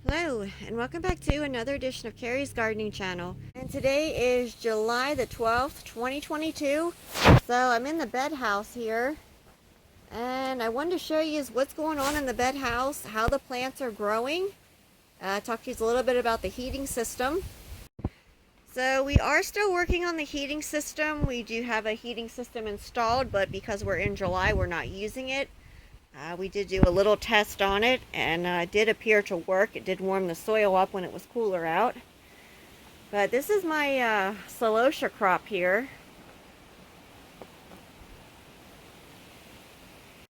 Hello, and welcome back to another edition of Carrie's Gardening Channel. And today is July the 12th, 2022. So I'm in the bed house here, and I wanted to show you what's going on in the bed house, how the plants are growing. Talk to you a little bit about the heating system. So we are still working on the heating system. We do have a heating system installed, but because we're in July, we're not using it. We did do a little test on it, and it did appear to work. It did warm the soil up when it was cooler out. But this is my celosia crop here.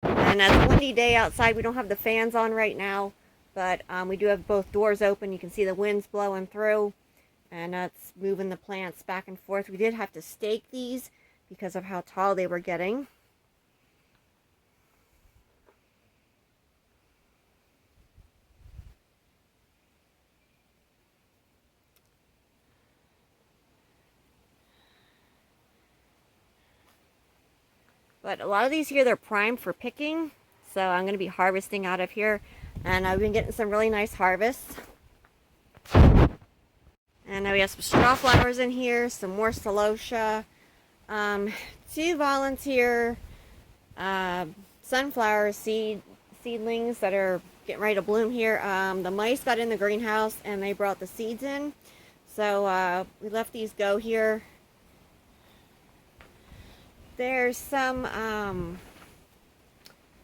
And it's a windy day outside. We don't have the fans on right now, but we do have both doors open. You can see the winds blowing through, and it's moving the plants back and forth. We did have to stake these because of how tall they were getting. But a lot of these here, they're primed for picking. So I'm going to be harvesting out of here. And I've been getting some really nice harvests. And now we have some straw flowers in here, some more celosia, 2 volunteer sunflower seedlings that are getting ready to bloom here. The mice got in the greenhouse and they brought the seeds in. So we left these go here. There's some,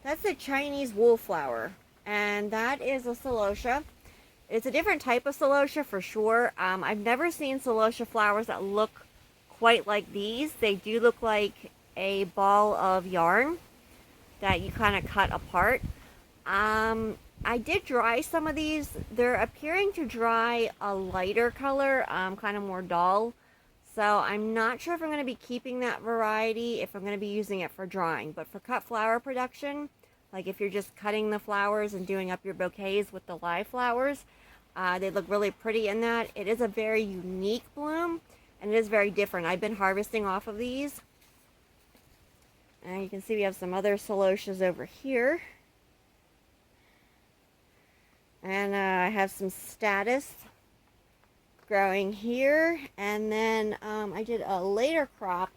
that's the Chinese woolflower, and that is a celosia. It's a different type of celosia for sure. I've never seen celosia flowers that look quite like these. They do look like a ball of yarn that you kind of cut apart. I did dry some of these. They're appearing to dry a lighter color, kind of more dull. So I'm not sure if I'm going to be keeping that variety, if I'm going to be using it for drying. But for cut flower production, like if you're just cutting the flowers and doing up your bouquets with the live flowers, they look really pretty in that. It is a very unique bloom, and it is very different. I've been harvesting off of these. And you can see we have some other celosias over here. And I have some status growing here, and then I did a later crop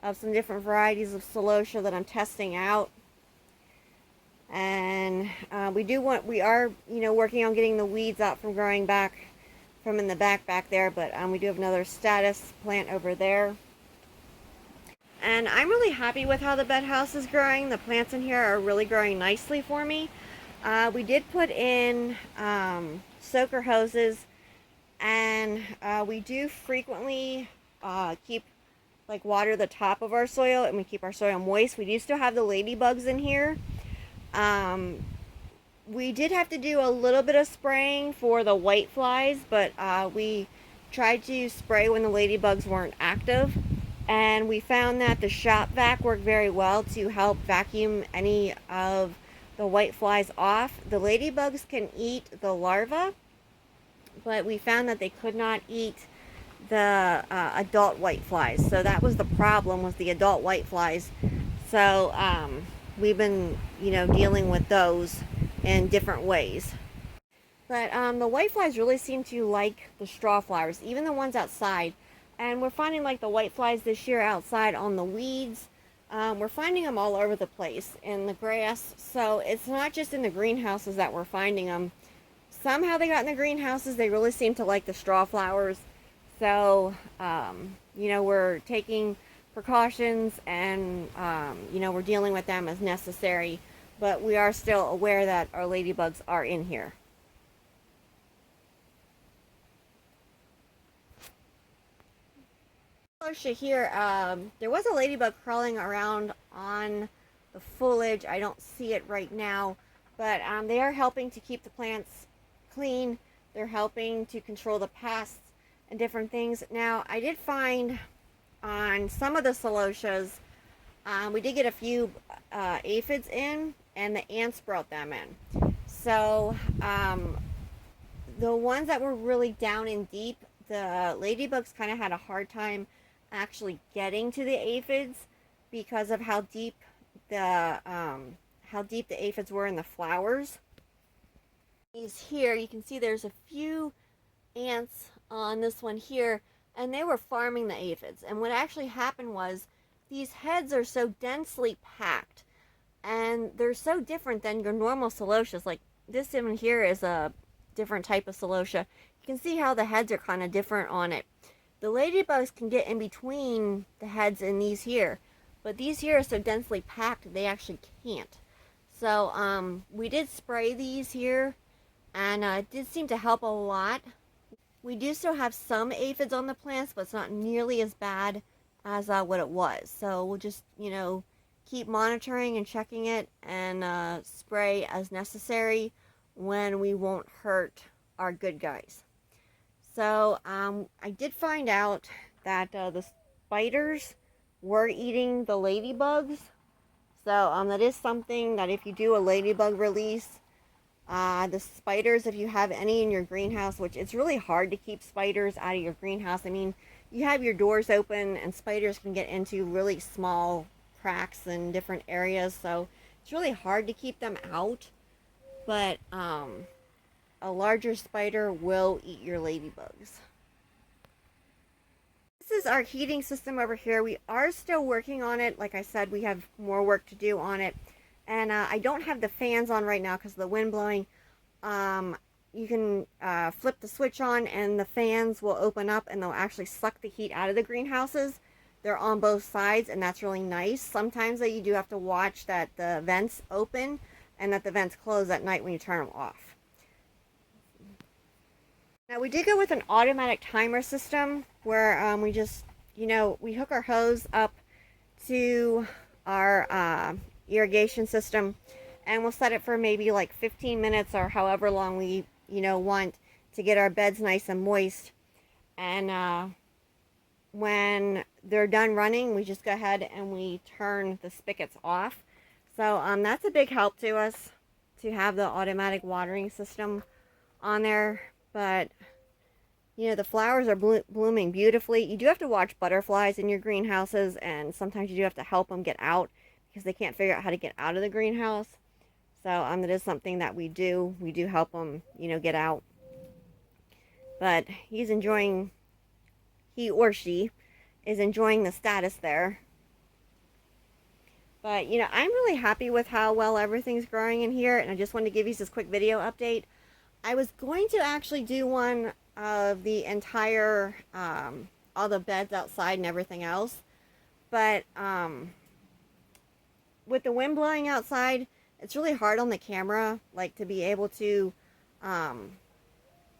of some different varieties of celosia that I'm testing out. And we are working on getting the weeds out from growing back from in the back there, but we do have another status plant over there. And I'm really happy with how the bed house is growing. The plants in here are really growing nicely for me. We did put in soaker hoses, and we do frequently water the top of our soil, and we keep our soil moist. We do still have the ladybugs in here. We did have to do a little bit of spraying for the white flies, but we tried to spray when the ladybugs weren't active, and we found that the shop vac worked very well to help vacuum any of the white flies off. The ladybugs can eat the larvae, but we found that they could not eat the adult white flies. So that was the problem, was the adult white flies. So we've been, dealing with those in different ways. But the white flies really seem to like the straw flowers, even the ones outside. And we're finding like the white flies this year outside on the weeds. We're finding them all over the place in the grass. So it's not just in the greenhouses that we're finding them. Somehow they got in the greenhouses. They really seem to like the straw flowers. So, we're taking precautions, and, we're dealing with them as necessary. But we are still aware that our ladybugs are in here. Here, there was a ladybug crawling around on the foliage. I don't see it right now, but they are helping to keep the plants clean. They're helping to control the pests and different things. Now, I did find on some of the celosias, we did get a few aphids in, and the ants brought them in. So the ones that were really down in deep, the ladybugs kind of had a hard time actually getting to the aphids because of how deep the aphids were in the flowers. These here, you can see there's a few ants on this one here, and they were farming the aphids. And what actually happened was these heads are so densely packed, and they're so different than your normal celosias. Like this one here is a different type of celosia. You can see how the heads are kind of different on it. The ladybugs can get in between the heads in these here, but these here are so densely packed they actually can't. So we did spray these here, and it did seem to help a lot. We do still have some aphids on the plants, but it's not nearly as bad as what it was. So we'll just, keep monitoring and checking it, and spray as necessary when we won't hurt our good guys. So I did find out that the spiders were eating the ladybugs. So that is something that if you do a ladybug release, the spiders, if you have any in your greenhouse, which it's really hard to keep spiders out of your greenhouse. I mean, you have your doors open and spiders can get into really small cracks in different areas. So it's really hard to keep them out. But a larger spider will eat your ladybugs. This is our heating system over here. We are still working on it. Like I said, we have more work to do on it. And I don't have the fans on right now because of the wind blowing. You can flip the switch on and the fans will open up and they'll actually suck the heat out of the greenhouses. They're on both sides and that's really nice. Sometimes you do have to watch that the vents open and that the vents close at night when you turn them off. Now we did go with an automatic timer system where we just, we hook our hose up to our irrigation system and we'll set it for maybe like 15 minutes or however long we, want to get our beds nice and moist. And when they're done running, we just go ahead and we turn the spigots off. So that's a big help to us to have the automatic watering system on there. But, the flowers are blooming beautifully. You do have to watch butterflies in your greenhouses, and sometimes you do have to help them get out because they can't figure out how to get out of the greenhouse. So that is something that we do. We do help them, get out. But he or she is enjoying the status there. But, I'm really happy with how well everything's growing in here, and I just wanted to give you this quick video update. I was going to actually do one of the entire, all the beds outside and everything else. But with the wind blowing outside, it's really hard on the camera, to be able to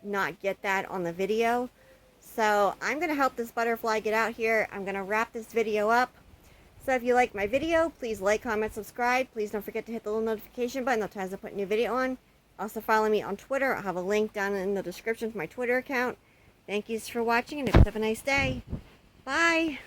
not get that on the video. So I'm going to help this butterfly get out here. I'm going to wrap this video up. So if you like my video, please like, comment, subscribe. Please don't forget to hit the little notification button. That times I put a new video on. Also follow me on Twitter. I'll have a link down in the description for my Twitter account. Thank you for watching and have a nice day. Bye.